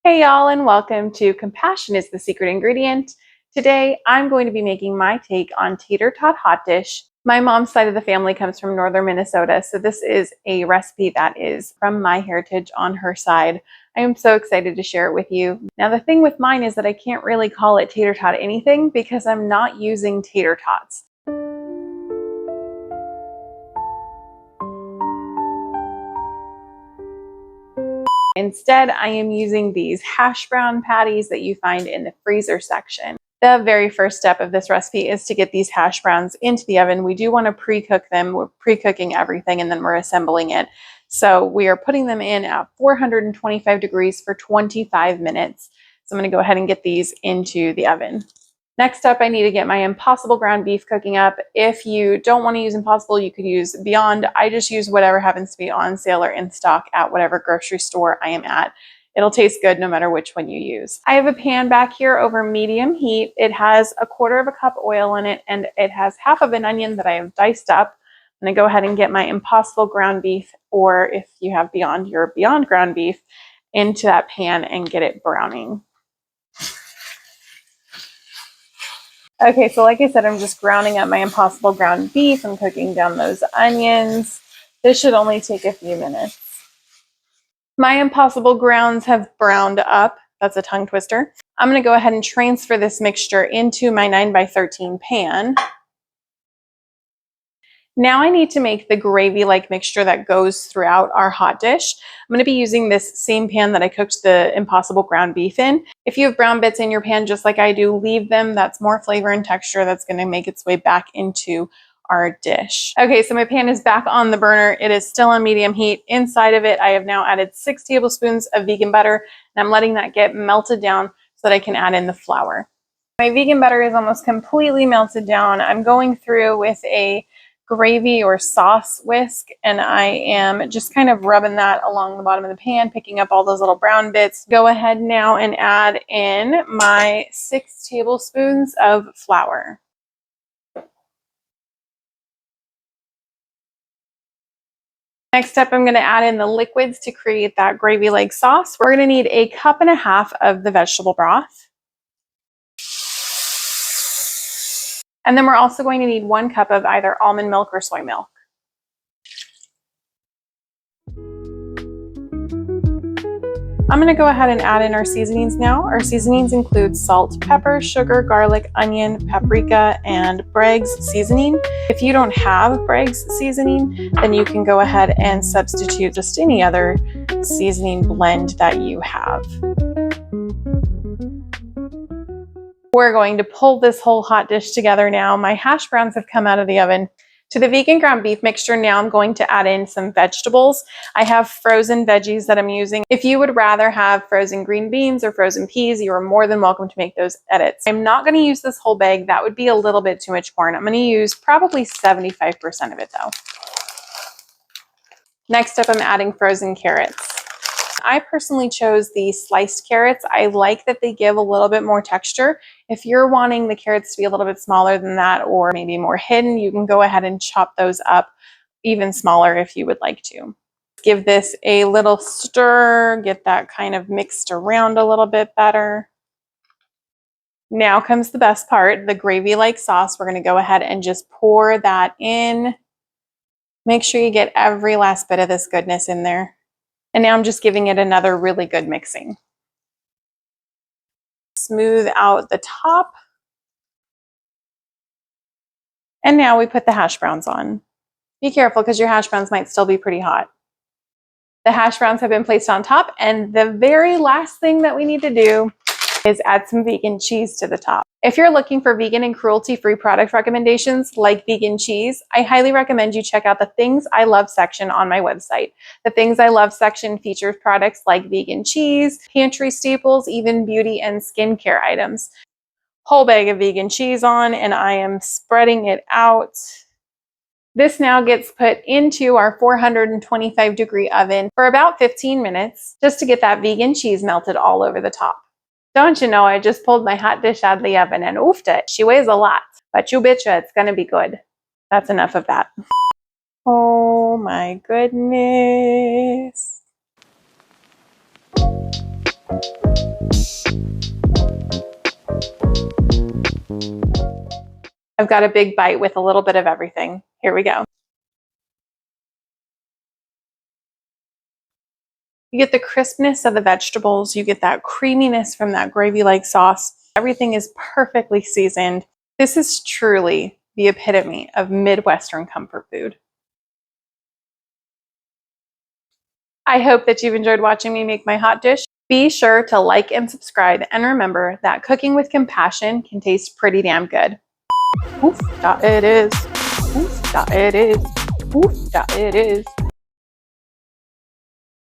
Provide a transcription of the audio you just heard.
Hey y'all, and welcome to Compassion is the Secret Ingredient. Today I'm going to be making my take on tater tot hot dish. My mom's side of the family comes from northern Minnesota, so this is a recipe that is from my heritage on her side. I am so excited to share it with you. Now the thing with mine is that I can't really call it tater tot anything because I'm not using tater tots. Instead, I am using these hash brown patties that you find in the freezer section. The very first step of this recipe is to get these hash browns into the oven. We do want to pre-cook them. We're pre-cooking everything and then we're assembling it. So we are putting them in at 425 degrees for 25 minutes. So I'm going to go ahead and get these into the oven. Next up, I need to get my Impossible ground beef cooking up. If you don't want to use Impossible, you could use Beyond. I just use whatever happens to be on sale or in stock at whatever grocery store I am at. It'll taste good no matter which one you use. I have a pan back here over medium heat. It has 1/4 cup oil in it, and it has half of an onion that I have diced up. I'm going to go ahead and get my Impossible ground beef, or if you have Beyond, your Beyond ground beef, into that pan and get it browning. Okay, so like I said, I'm just grounding up my Impossible ground beef. I'm cooking down those onions. This should only take a few minutes. My Impossible grounds have browned up. That's a tongue twister. I'm going to go ahead and transfer this mixture into my 9x13 pan. Now I need to make the gravy-like mixture that goes throughout our hot dish. I'm going to be using this same pan that I cooked the Impossible ground beef in. If you have brown bits in your pan, just like I do, leave them. That's more flavor and texture that's going to make its way back into our dish. Okay, so my pan is back on the burner. It is still on medium heat. Inside of it, I have now added 6 tablespoons of vegan butter, and I'm letting that get melted down so that I can add in the flour. My vegan butter is almost completely melted down. I'm going through with a gravy or sauce whisk, and I am just kind of rubbing that along the bottom of the pan, picking up all those little brown bits. Go ahead now and add in my 6 tablespoons of flour. Next up, I'm going to add in the liquids to create that gravy-like sauce. We're going to need 1.5 cups of the vegetable broth. And then we're also going to need 1 cup of either almond milk or soy milk. I'm going to go ahead and add in our seasonings now. Our seasonings include salt, pepper, sugar, garlic, onion, paprika, and Bragg's seasoning. If you don't have Bragg's seasoning, then you can go ahead and substitute just any other seasoning blend that you have. We're going to pull this whole hot dish together now. My hash browns have come out of the oven. To the vegan ground beef mixture, now I'm going to add in some vegetables. I have frozen veggies that I'm using. If you would rather have frozen green beans or frozen peas, you are more than welcome to make those edits. I'm not going to use this whole bag. That would be a little bit too much corn. I'm going to use probably 75% of it though. Next up, I'm adding frozen carrots. I personally chose the sliced carrots. I like that they give a little bit more texture. If you're wanting the carrots to be a little bit smaller than that, or maybe more hidden, you can go ahead and chop those up even smaller if you would like to. Give this a little stir, get that kind of mixed around a little bit better. Now comes the best part, the gravy-like sauce. We're going to go ahead and just pour that in. Make sure you get every last bit of this goodness in there. And now I'm just giving it another really good mixing. Smooth out the top. And now we put the hash browns on. Be careful because your hash browns might still be pretty hot. The hash browns have been placed on top, and the very last thing that we need to do is add some vegan cheese to the top. If you're looking for vegan and cruelty-free product recommendations like vegan cheese, I highly recommend you check out the Things I Love section on my website. The Things I Love section features products like vegan cheese, pantry staples, even beauty and skincare items. Whole bag of vegan cheese on, and I am spreading it out. This now gets put into our 425-degree oven for about 15 minutes just to get that vegan cheese melted all over the top. Don't you know, I just pulled my hot dish out of the oven and oofed it. She weighs a lot, but you betcha it's gonna be good. That's enough of that. Oh my goodness. I've got a big bite with a little bit of everything. Here we go. You get the crispness of the vegetables. You get that creaminess from that gravy-like sauce. Everything is perfectly seasoned. This is truly the epitome of Midwestern comfort food. I hope that you've enjoyed watching me make my hot dish. Be sure to like and subscribe, and remember that cooking with compassion can taste pretty damn good. Oof, that it is. Oof, that it is. Oof, that it is.